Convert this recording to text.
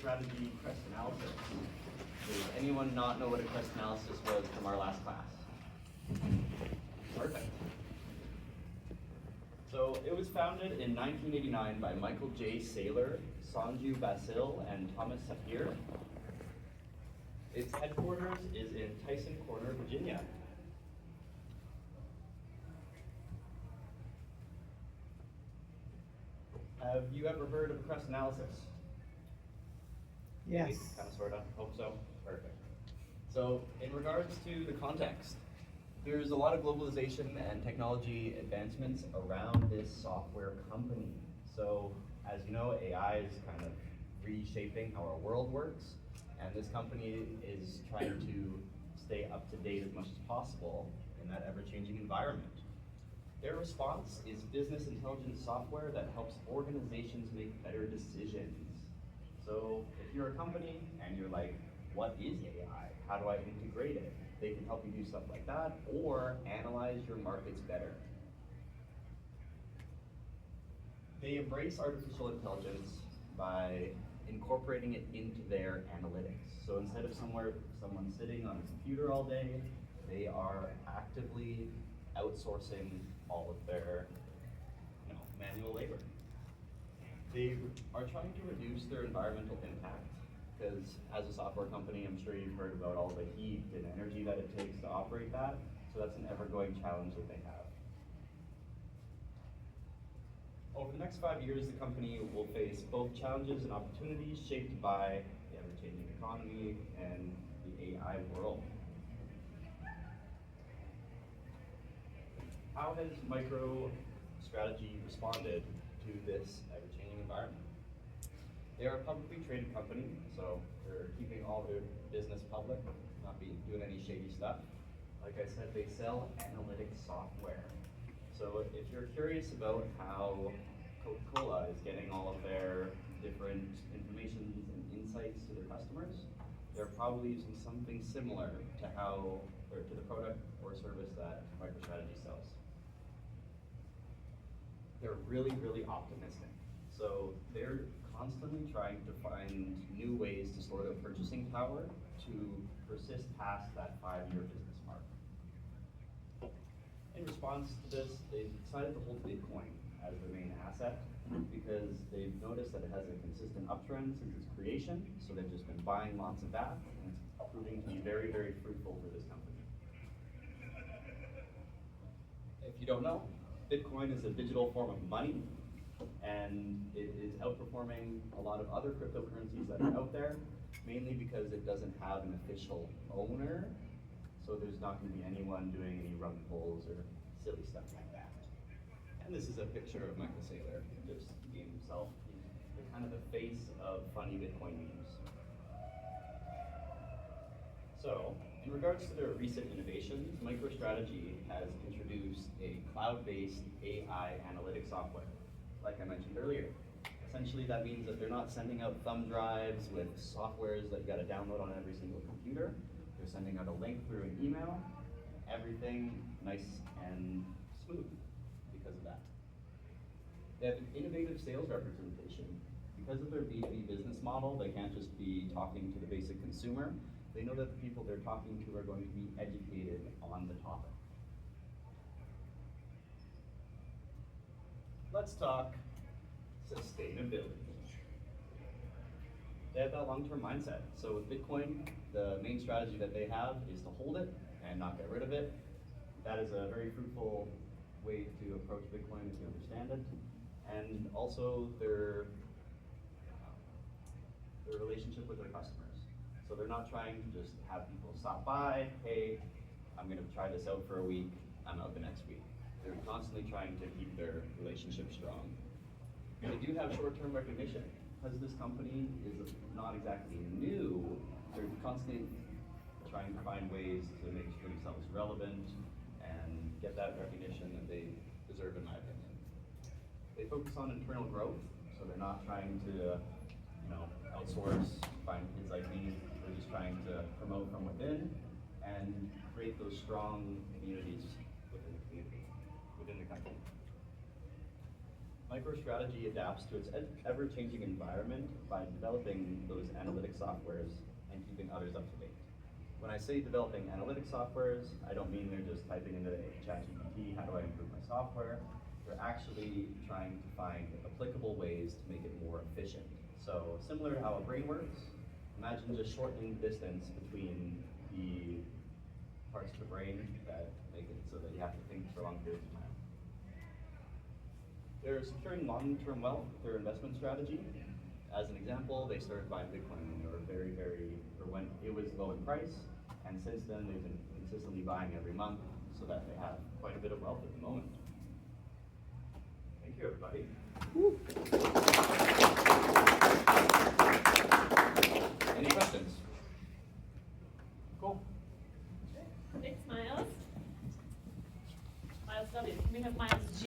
MicroStrategy CREST analysis. Does anyone not know what a CREST analysis was from our last class? Perfect. So it was founded in 1989 by Michael J. Saylor, Sanju Basil, and Thomas Sapir. Its headquarters is in Tyson Corner, Virginia. Have you ever heard of a CREST analysis? Yes. Kind of, sort of, hope so. Perfect. So in regards to the context, there's a lot of globalization and technology advancements around this software company. So as you know, AI is kind of reshaping how our world works, and this company is trying to stay up to date as much as possible in that ever-changing environment. Their response is business intelligence software that helps organizations make better decisions. So if you're a company and you're like, what is AI? How do I integrate it? They can help you do stuff like that, or analyze your markets better. They embrace artificial intelligence by incorporating it into their analytics. So instead of someone sitting on a computer all day, they are actively outsourcing all of their manual labor. They are trying to reduce their environmental impact, because as a software company, I'm sure you've heard about all the heat and energy that it takes to operate that, so that's an ever-growing challenge that they have. Over the next 5 years, the company will face both challenges and opportunities shaped by the ever-changing economy and the AI world. How has MicroStrategy responded to this ever-changing environment? They are a publicly traded company, so they're keeping all their business public, not doing any shady stuff. Like I said, they sell analytics software. So if you're curious about how Coca-Cola is getting all of their different information and insights to their customers, they're probably using something similar to the product or service that MicroStrategy sells. They're really, really optimistic. So they're constantly trying to find new ways to store their purchasing power to persist past that 5-year business mark. In response to this, they've decided to hold Bitcoin as their main asset because they've noticed that it has a consistent uptrend since its creation, so they've just been buying lots of that, and it's proving to be very, very fruitful for this company. If you don't know, Bitcoin is a digital form of money, and it is outperforming a lot of other cryptocurrencies that are out there, mainly because it doesn't have an official owner, so there's not going to be anyone doing any rug pulls or silly stuff like that. And this is a picture of Michael Saylor, just being himself, the kind of the face of funny Bitcoin memes. So, in regards to their recent innovations, MicroStrategy has introduced a cloud-based AI analytics software, like I mentioned earlier. Essentially, that means that they're not sending out thumb drives with softwares that you got to download on every single computer. They're sending out a link through an email. Everything nice and smooth because of that. They have an innovative sales representation. Because of their B2B business model, they can't just be talking to the basic consumer. They know that the people they're talking to are going to be educated on the topic. Let's talk sustainability. They have that long-term mindset. So with Bitcoin, the main strategy that they have is to hold it and not get rid of it. That is a very fruitful way to approach Bitcoin if you understand it. And also their relationship with their customers. So they're not trying to just have people stop by, hey, I'm going to try this out for a week, I'm out the next week. They're constantly trying to keep their relationship strong. They do have short-term recognition. Because this company is not exactly new, they're constantly trying to find ways to make themselves relevant and get that recognition that they deserve, in my opinion. They focus on internal growth, so they're not trying to outsource, find kids like me. They're just trying to promote from within and create those strong communities within the community, within the country. MicroStrategy adapts to its ever-changing environment by developing those analytic softwares and keeping others up to date. When I say developing analytic softwares, I don't mean they're just typing into ChatGPT, how do I improve my software? They're actually trying to find applicable ways to make it more efficient. So similar to how a brain works, imagine just shortening the distance between the parts of the brain that make it so that you have to think for long periods of time. They're securing long-term wealth with their investment strategy. As an example, they started buying Bitcoin when they were or when it was low in price, and since then they've been consistently buying every month so that they have quite a bit of wealth at the moment. Thank you, everybody. Any questions? Cool. Thanks, Miles. Miles W. Can we have Miles G?